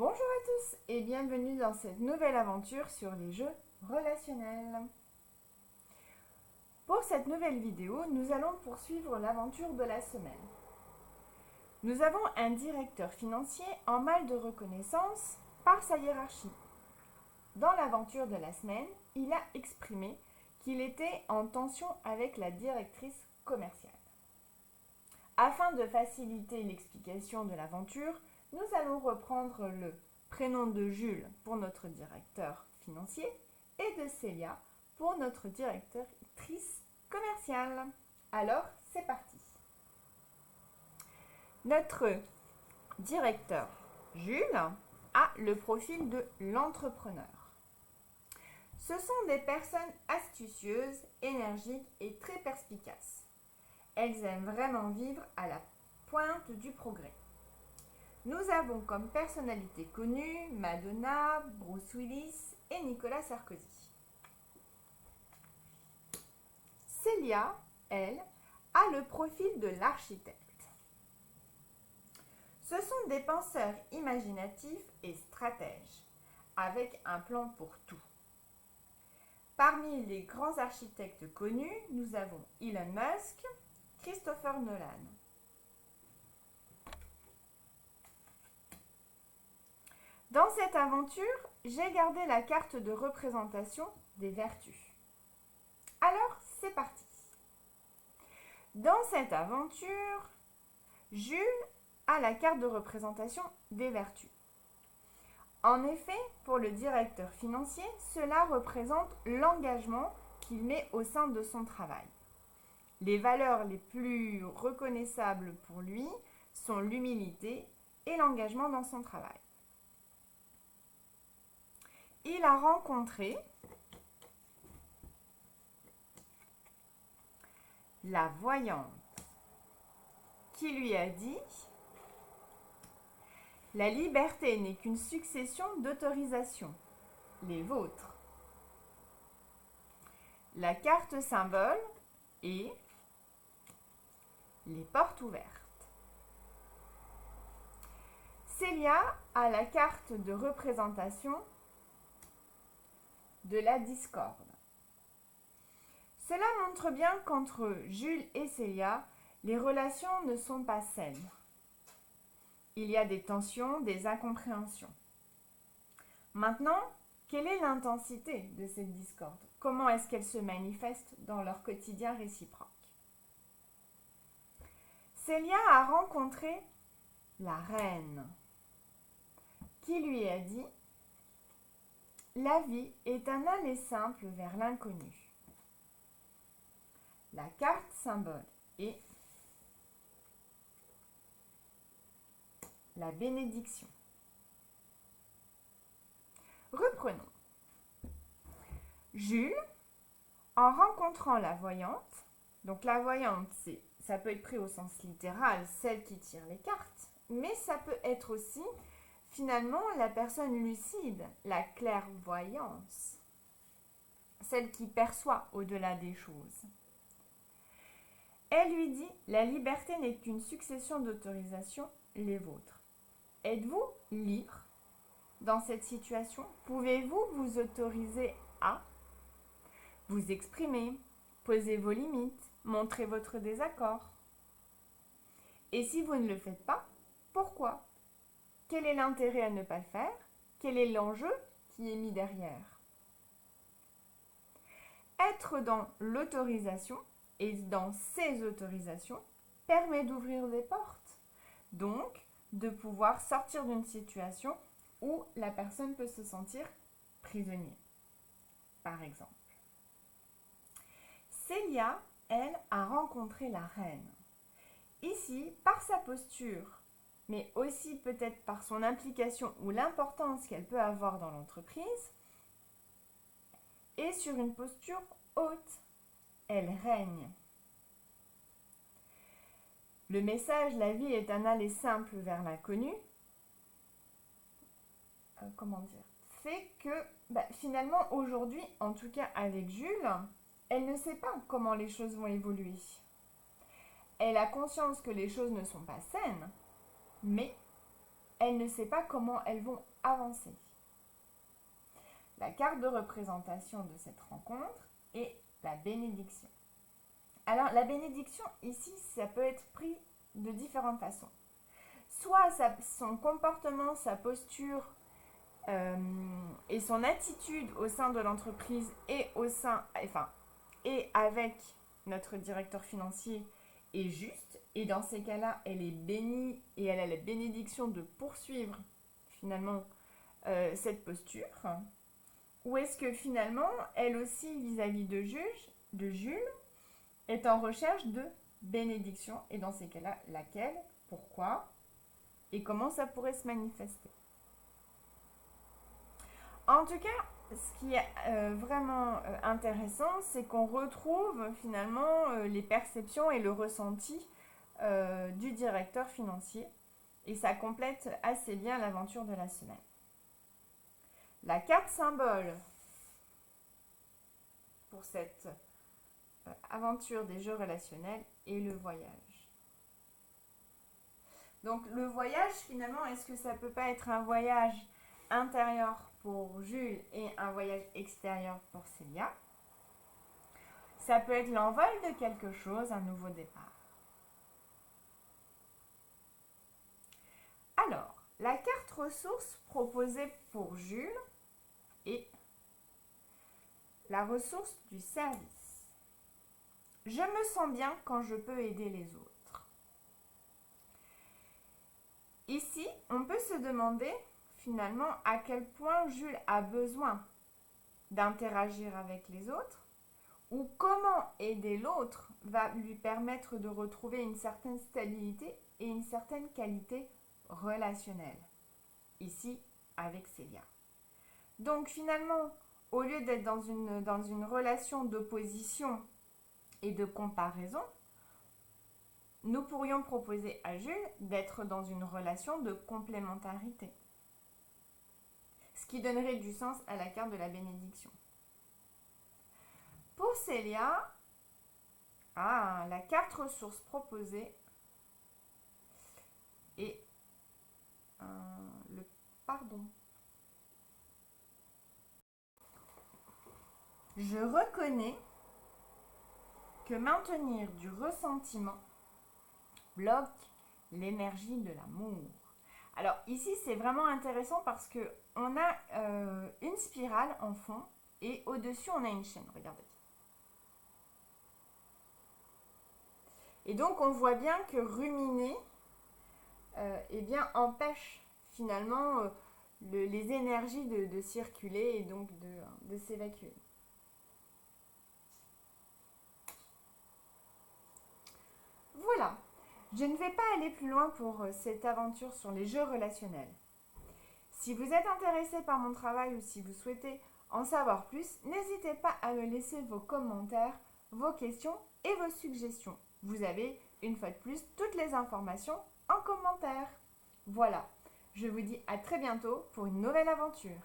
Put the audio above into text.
Bonjour à tous et bienvenue dans cette nouvelle aventure sur les jeux relationnels. Pour cette nouvelle vidéo, nous allons poursuivre l'aventure de la semaine. Nous avons un directeur financier en mal de reconnaissance par sa hiérarchie. Dans l'aventure de la semaine, il a exprimé qu'il était en tension avec la directrice commerciale. Afin de faciliter l'explication de l'aventure, nous allons reprendre le prénom de Jules pour notre directeur financier et de Célia pour notre directrice commerciale. Alors, c'est parti. Notre directeur Jules a le profil de l'entrepreneur. Ce sont des personnes astucieuses, énergiques et très perspicaces. Elles aiment vraiment vivre à la pointe du progrès. Nous avons comme personnalités connues Madonna, Bruce Willis et Nicolas Sarkozy. Célia, elle, a le profil de l'architecte. Ce sont des penseurs imaginatifs et stratèges, avec un plan pour tout. Parmi les grands architectes connus, nous avons Elon Musk, Christopher Nolan. Dans cette aventure, j'ai gardé la carte de représentation des vertus. Alors, c'est parti. Dans cette aventure, Jules a la carte de représentation des vertus. En effet, pour le directeur financier, cela représente l'engagement qu'il met au sein de son travail. Les valeurs les plus reconnaissables pour lui sont l'humilité et l'engagement dans son travail. Il a rencontré la voyante qui lui a dit « La liberté n'est qu'une succession d'autorisations, les vôtres. » La carte symbole est les portes ouvertes. Célia a la carte de représentation de la discorde. Cela montre bien qu'entre Jules et Célia, les relations ne sont pas saines. Il y a des tensions, des incompréhensions. Maintenant, quelle est l'intensité de cette discorde? Comment est-ce qu'elle se manifeste dans leur quotidien réciproque? Célia a rencontré la reine qui lui a dit « La vie est un aller simple vers l'inconnu. » La carte symbole est la bénédiction. Reprenons. Jules, en rencontrant la voyante, donc la voyante, ça peut être pris au sens littéral, celle qui tire les cartes, mais ça peut être aussi finalement la personne lucide, la clairvoyance, celle qui perçoit au-delà des choses. Elle lui dit « La liberté n'est qu'une succession d'autorisations, les vôtres. » Êtes-vous libre dans cette situation? Pouvez-vous vous autoriser à vous exprimer, poser vos limites, montrer votre désaccord? Et si vous ne le faites pas, pourquoi? Quel est l'intérêt à ne pas le faire? Quel est l'enjeu qui est mis derrière? Être dans l'autorisation et dans ces autorisations permet d'ouvrir des portes, donc de pouvoir sortir d'une situation où la personne peut se sentir prisonnier, par exemple. Célia, elle, a rencontré la reine. Ici, par sa posture, mais aussi peut-être par son implication ou l'importance qu'elle peut avoir dans l'entreprise, et sur une posture haute. Elle règne. Le message « La vie est un aller simple vers l'inconnu » fait que finalement aujourd'hui, en tout cas avec Jules, elle ne sait pas comment les choses vont évoluer. Elle a conscience que les choses ne sont pas saines, mais elle ne sait pas comment elles vont avancer. La carte de représentation de cette rencontre est la bénédiction. Alors, la bénédiction, ici, ça peut être pris de différentes façons. Soit son comportement, sa posture et son attitude au sein de l'entreprise et avec notre directeur financier est juste. Et dans ces cas-là, elle est bénie et elle a la bénédiction de poursuivre finalement cette posture. Ou est-ce que finalement, elle aussi, vis-à-vis de Jules, est en recherche de bénédiction, et dans ces cas-là, laquelle, pourquoi, et comment ça pourrait se manifester. En tout cas, ce qui est vraiment intéressant, c'est qu'on retrouve finalement les perceptions et le ressenti du directeur financier, et ça complète assez bien l'aventure de la semaine. La carte symbole pour cette aventure des jeux relationnels est le voyage. Donc le voyage, finalement, est-ce que ça ne peut pas être un voyage intérieur pour Jules et un voyage extérieur pour Célia? Ça peut être l'envol de quelque chose, un nouveau départ. Alors, la carte ressource proposée pour Jules est la ressource du service. Je me sens bien quand je peux aider les autres. Ici, on peut se demander finalement à quel point Jules a besoin d'interagir avec les autres ou comment aider l'autre va lui permettre de retrouver une certaine stabilité et une certaine qualité relationnelle. Ici, avec Célia. Donc finalement, au lieu d'être dans une relation d'opposition et de comparaison, nous pourrions proposer à Jules d'être dans une relation de complémentarité. Ce qui donnerait du sens à la carte de la bénédiction. Pour Célia, la carte ressource proposée est le pardon. Je reconnais que maintenir du ressentiment bloque l'énergie de l'amour. Alors ici, c'est vraiment intéressant parce qu'on a une spirale en fond et au-dessus, on a une chaîne. Regardez. Et donc, on voit bien que ruminer empêche finalement les énergies de circuler et donc de s'évacuer. Voilà, je ne vais pas aller plus loin pour cette aventure sur les jeux relationnels. Si vous êtes intéressé par mon travail ou si vous souhaitez en savoir plus, n'hésitez pas à me laisser vos commentaires, vos questions et vos suggestions. Vous avez, une fois de plus, toutes les informations en commentaire. Voilà, je vous dis à très bientôt pour une nouvelle aventure.